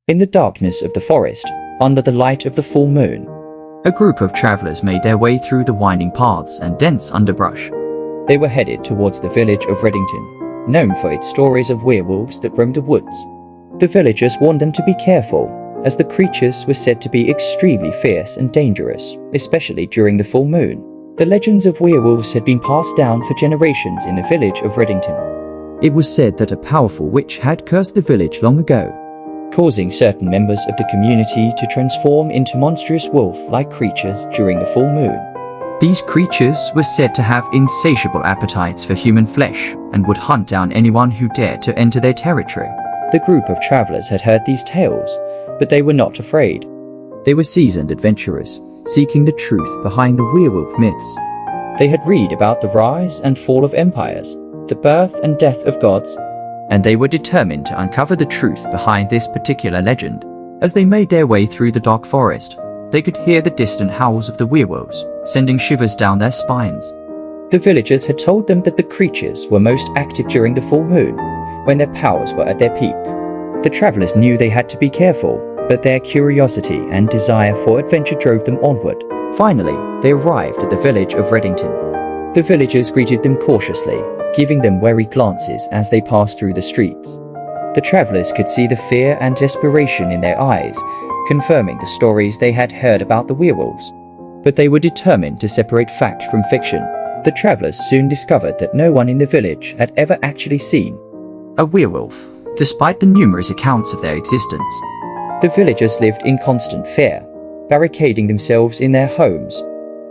In the darkness of the forest, under the light of the full moon, a group of travelers made their way through the winding paths and dense underbrush. They were headed towards the village of Reddington, known for its stories of werewolves that roamed the woods. The villagers warned them to be careful, as the creatures were said to be extremely fierce and dangerous, especially during the full moon. The legends of werewolves had been passed down for generations in the village of Reddington. It was said that a powerful witch had cursed the village long ago, causing certain members of the community to transform into monstrous wolf-like creatures during the full moon. These creatures were said to have insatiable appetites for human flesh and would hunt down anyone who dared to enter their territory. The group of travelers had heard these tales, but they were not afraid. They were seasoned adventurers, seeking the truth behind the werewolf myths. They had read about the rise and fall of empires, the birth and death of gods, and they were determined to uncover the truth behind this particular legend. As they made their way through the dark forest, they could hear the distant howls of the werewolves, sending shivers down their spines. The villagers had told them that the creatures were most active during the full moon, when their powers were at their peak. The travelers knew they had to be careful, but their curiosity and desire for adventure drove them onward. Finally, they arrived at the village of Reddington. The villagers greeted them cautiously, giving them wary glances as they passed through the streets. The travelers could see the fear and desperation in their eyes, confirming the stories they had heard about the werewolves. But they were determined to separate fact from fiction. The travelers soon discovered that no one in the village had ever actually seen a werewolf, despite the numerous accounts of their existence. The villagers lived in constant fear, barricading themselves in their homes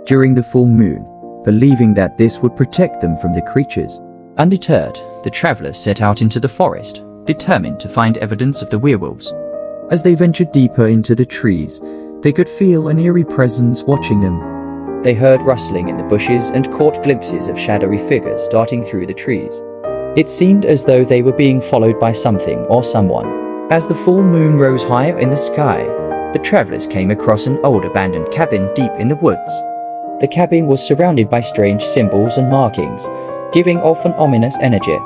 during the full moon, believing that this would protect them from the creatures. Undeterred, the travelers set out into the forest, determined to find evidence of the werewolves. As they ventured deeper into the trees, they could feel an eerie presence watching them. They heard rustling in the bushes and caught glimpses of shadowy figures darting through the trees. It seemed as though they were being followed by something or someone. As the full moon rose higher in the sky, the travelers came across an old abandoned cabin deep in the woods. The cabin was surrounded by strange symbols and markings, giving off an ominous energy.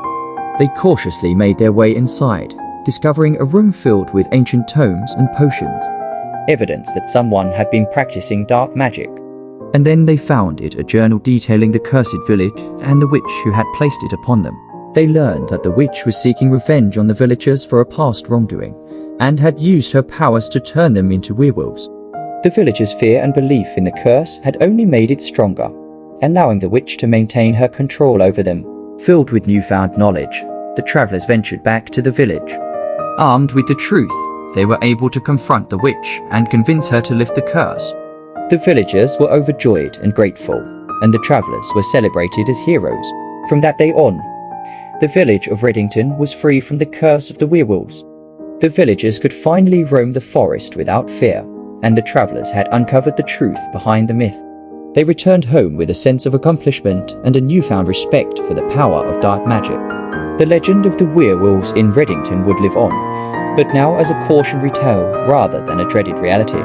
They cautiously made their way inside, discovering a room filled with ancient tomes and potions, evidence that someone had been practicing dark magic. And then they found a journal detailing the cursed village and the witch who had placed it upon them. They learned that the witch was seeking revenge on the villagers for a past wrongdoing, and had used her powers to turn them into werewolves. The villagers' fear and belief in the curse had only made it stronger, allowing the witch to maintain her control over them. Filled with newfound knowledge, the travelers ventured back to the village. Armed with the truth, they were able to confront the witch and convince her to lift the curse. The villagers were overjoyed and grateful, and the travelers were celebrated as heroes. From that day on, the village of Reddington was free from the curse of the werewolves. The villagers could finally roam the forest without fear, and the travelers had uncovered the truth behind the myth. They returned home with a sense of accomplishment and a newfound respect for the power of dark magic. The legend of the werewolves in Reddington would live on, but now as a cautionary tale rather than a dreaded reality.